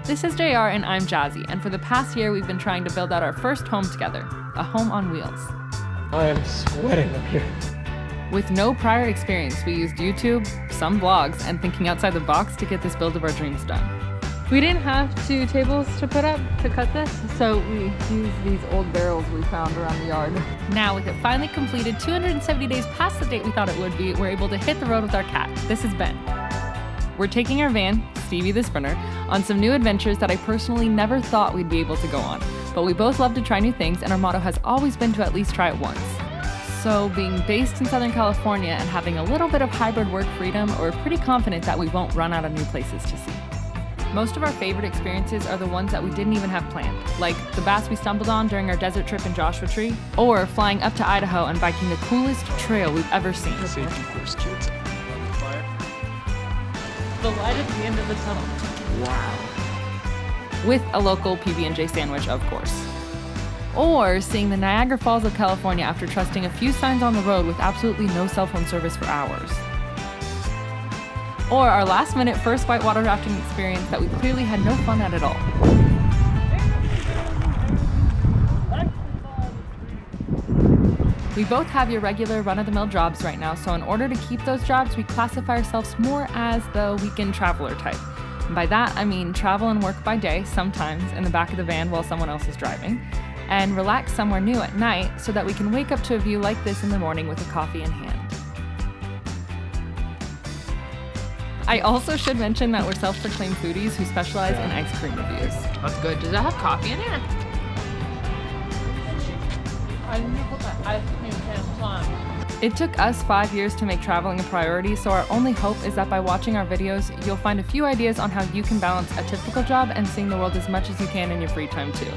This is JR and I'm Jazzy, and for the past year we've been trying to build out our first home together, a home on wheels. I am sweating up here. With no prior experience, we used YouTube, some blogs, and thinking outside the box to get this build of our dreams done. We didn't have 2 tables to put up to cut this, so we used these old barrels we found around the yard. Now, with it finally completed 270 days past the date we thought it would be, we're able to hit the road with our cat. This is Ben. We're taking our van, Stevie the Sprinter, on some new adventures that I personally never thought we'd be able to go on. But we both love to try new things, and our motto has always been to at least try it once. So, being based in Southern California and having a little bit of hybrid work freedom, we're pretty confident that we won't run out of new places to see. Most of our favorite experiences are the ones that we didn't even have planned, like the bass we stumbled on during our desert trip in Joshua Tree, or flying up to Idaho and biking the coolest trail we've ever seen. Safety first, kids. The light at the end of the tunnel. Wow. With a local PB&J sandwich, of course. Or seeing the Niagara Falls of California after trusting a few signs on the road with absolutely no cell phone service for hours. Or our last-minute first whitewater rafting experience that we clearly had no fun at all. We both have your regular run-of-the-mill jobs right now, so in order to keep those jobs, we classify ourselves more as the weekend traveler type. And by that, I mean travel and work by day, sometimes in the back of the van while someone else is driving, and relax somewhere new at night so that we can wake up to a view like this in the morning with a coffee in hand. I also should mention that we're self-proclaimed foodies who specialize in ice cream reviews. That's good. Does that have coffee in it? I didn't know that ice cream can climb. It took us 5 years to make traveling a priority, so our only hope is that by watching our videos, you'll find a few ideas on how you can balance a typical job and seeing the world as much as you can in your free time too.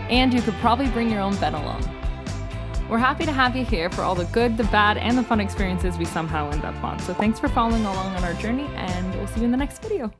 And you could probably bring your own pen along. We're happy to have you here for all the good, the bad, and the fun experiences we somehow end up on. So thanks for following along on our journey, and we'll see you in the next video.